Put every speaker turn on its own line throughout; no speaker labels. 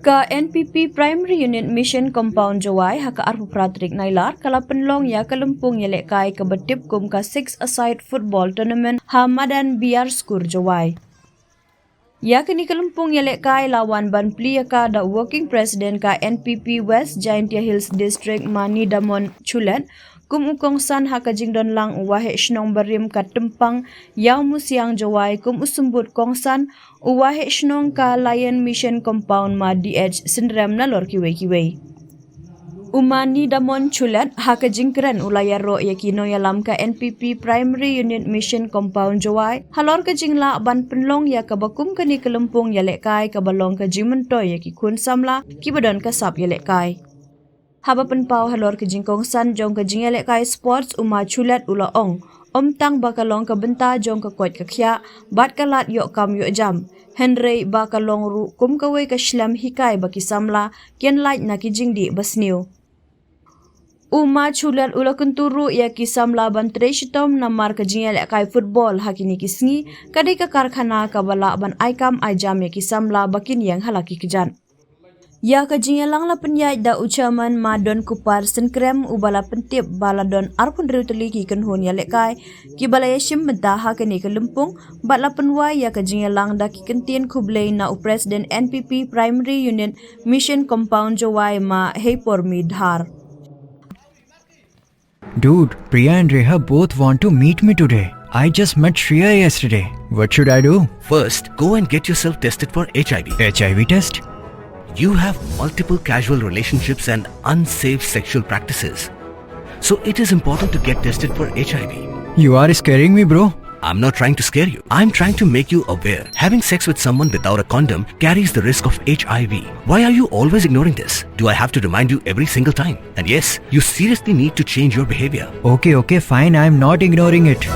Ka NPP Primary Unit Mission Compound Jawai haka arpu pratrik nailar kala penlong ya kalempung ya lekai ke betip kum ka 6-a-side football tournament Hamadan Biar Skur Jawai. Ya kini kalempung ya lekai lawan ban pli ya ka da working president ka NPP West Jaintia Hills District Nidamon Chullet kum ukong san haka jingdon lang uwahe shnong barim ka tempang yaw musiang Jawai kum usumbut kong san uwahe shnong ka Lion Mission Compound ma DH sindrem na lor kiwe. Umani Nidamon Chullet haka jingkran ulaya ro yakino yalam ka NPP Primary Unit Mission Compound Jawai halor ka jingla ban penlong ya ka bakum kani kelempung ya lekai ka balong ka jimentoy ya ki kun samla ki badon ka sap ya lekai. Haba penpau halor ke jingkong san jong ke jingelek kai sports Chullet ula ong. Tang bakalong ke bynta jong ke koit ke khiah, bat kalat yok kam yok jam. Henry bakalong ru kum kawe ke shlam hikai baki samla, kian light na ki jingdi basniu. Chullet ula kenturu ya ki samla ban shitom namar ke jingelek kai football hakini kisngi, kadai ke karkhana ka bala ban aikam ajam ya ki samla bakin yang halaki kjat. Ya ka jingelang la penyai da ucaman madon kupar senkrem ubala pentip baladon arpun riuteli ki kenhun ya lekai ki balaya shim benta ha kini ke lempung bat la penwai ya ka jingelang da ki kentien kublei na u president NPP Primary Unit Mission Compound Jawai ma hepor midhar.
Dude, Priya and Reha both want to meet me today. I just met Shreya yesterday. What should I do?
First, go and get yourself tested for HIV.
HIV test?
You have multiple casual relationships and unsafe sexual practices. So it is important to get tested for HIV.
You are scaring me, bro.
I'm not trying to scare you. I'm trying to make you aware. Having sex with someone without a condom carries the risk of HIV. Why are you always ignoring this? Do I have to remind you every single time? And yes, you seriously need to change your behavior.
Okay, fine. I'm not ignoring it.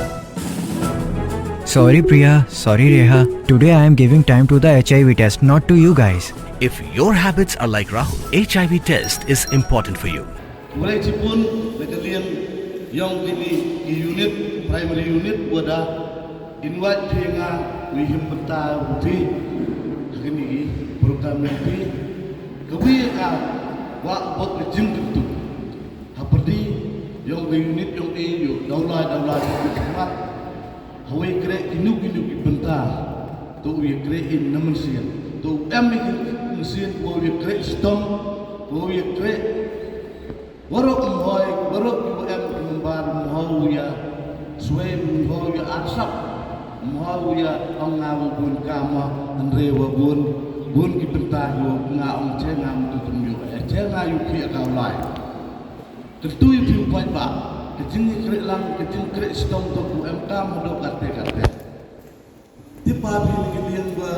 Sorry, Priya. Sorry, Reha. Today I am giving time to the HIV test, not to you guys.
If your habits are like Rahul, HIV test is important for you.
Mulai cipun Meghalaya yang ini unit primary unit wada invite penga wihim benta uti ini program ini kebi wa bot jing tu haperdi yang unit yang eu daula semat hawi kre inu benta tu wi kre in namansian tu mesin wo wi kre stom wo wi kre warok ibu membar mohau ya suai mohau ya asap mohau ya angawu bun kama andre wa bun ki benta yo nga ong che ngam tu tum yo che nga yu ki ka lai tentu yu pi pai ba kecing kre lang kecing kre stom to ku kam do kate tipa bi ni liang ba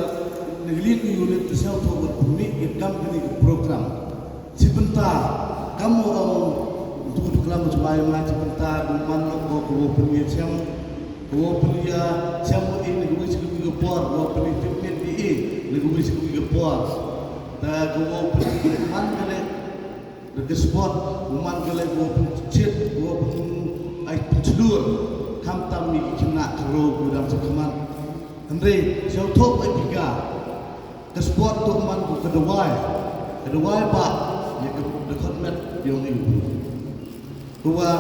Negeri unit tersebut berbunyi ikam ini program. Sebentar kamu untuk kelam supaya mengaji sebentar mana kau punya siang ini gue sih por kau punya tipnya di gue sih por. Dan kau punya mana kale dekat sport mana kale kau punya cit kau punya pencelur kam tam ni kena keruk dalam sekaman. Andre jauh top tiga. Sport tu man ku kedua pak ya dekat met yang ibu dua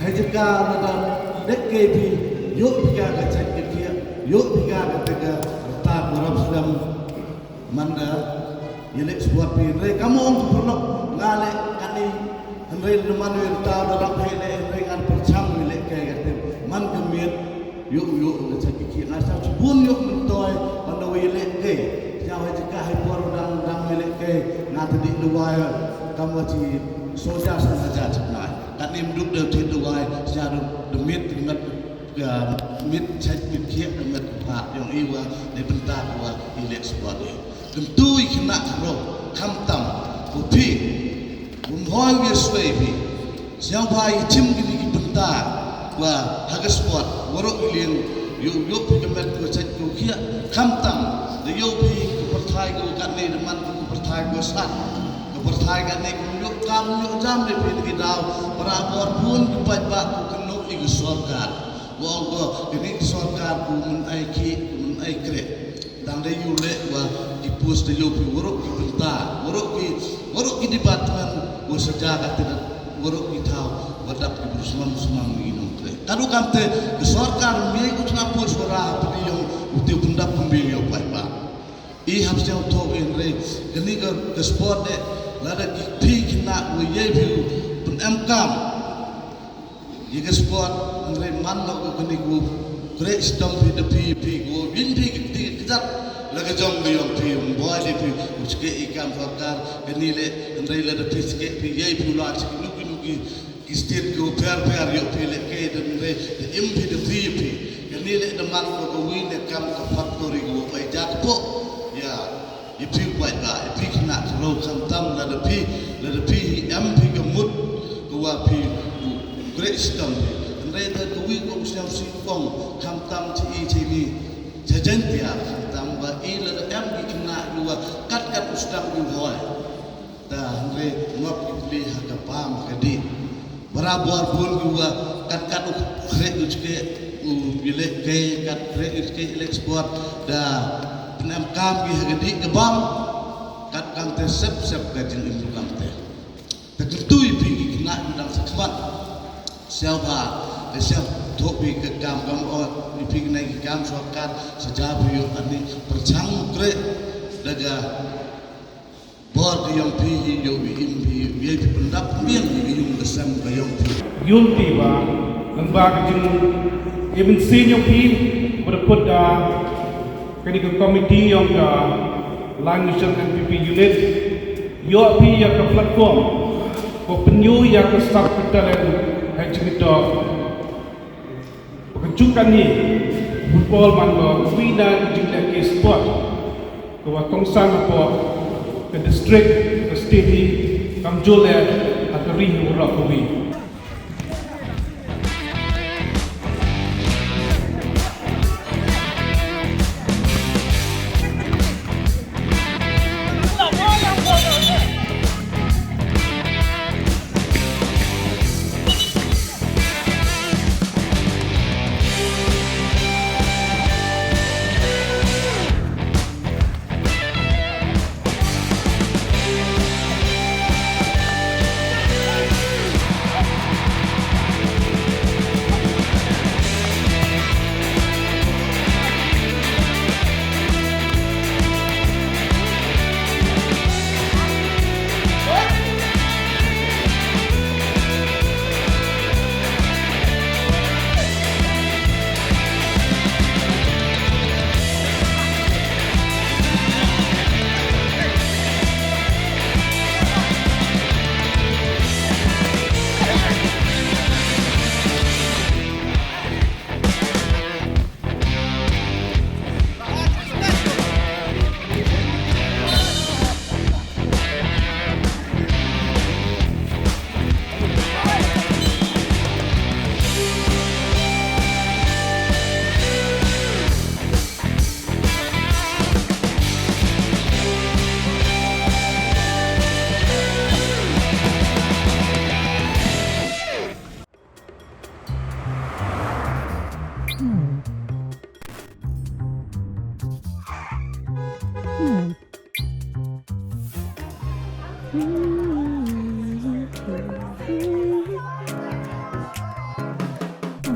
hajika dalam dekade yuk tiga kecil kecil yuk tiga ketiga tak berapa sedang manda yelik sport pire kamu orang perlu ngale kani henry leman wirta dalam hele henry kan percam yelik kayak gitu man kemit yuk kecil kecil asal pun yuk mentoy pada yelik ke jauh jika hibur dang yelik ke ngati di luar kamu ci soja saja sebenarnya kan im duk de ti luar secara demit dengan mit cek kecil dengan pak yang iwa di bentar wa yelik sport tentu kena karo kamtam putih umhoi we swebi siapa cim gini bentar wa hagas sport warok ilin yuk kemet ko cek ko kia kamtam de yuk pi pertai ko katne deman ko pertai ko sat ko pertai katne ko yuk kam yuk jam de pi dau parabor pun kepat bak ko keno igu sorkar wong ko ini sorkar ko mun ai ki mun ai kre tang de yu le wa di pus de yu pi worok ki bynta worok ki department wa sejagat worok ki tau wadak di bersumam ni no tre kadu kamte ke sarkar mi ku tna pus wara pi yo uti bunda pembil yo pai ba I habs jauh to in re gani ke sport de lada ki pi kina we ye pi pun kam ye ke sport andre man no ko gani ku great stamp the pi go win pi ki kjat laga jong de yom pi boy de pi uske ikam sarkar gani le andre lada pi ske pi ye pi la chi nuki ki state go per yo pi le ke de andre de impi de pi gani le de man ko win de kam ka factory go pai jak po ya ipi kuat ba ipi kena terlalu santam lada pi ampi gemut kuwa pi great stem andai da kuwi ko siam si kong kamtam ci ni jajan dia kamtam ba I lada ampi kena kuwa kat ustang yu hoy da andre ngop ipli haka pam kadi barabar pun kuwa kat krek uske bile ke kat krek uske export da penam kam ki hagadi kebam kat kam te sep gajin imbu kam te tertui pi kena dang sekmat siapa siap topi ke kam pi kena ki kam sokat sejabu yo ani percang kre daga bor yang pi yo impi ye pendap miang yung kesam kayong pi
yun tiba ang bagajin even senior pi berput kini ke komiti yang ke language NPP unit yo pi yang ke platform ko penyu yang ke staff kita dan hajmito kejukan ni football man ko wina jingla ke sport ko kongsan ko ke district ke state kamjole atau ring urok ko wi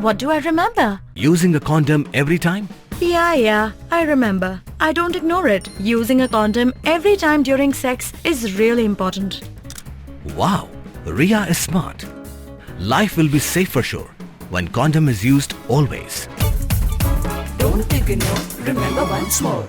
What do I remember?
Using a condom every time?
Yeah, I remember. I don't ignore it. Using a condom every time during sex is really important.
Wow, Ria is smart. Life will be safe for sure when condom is used always.
Don't think you know, remember once more.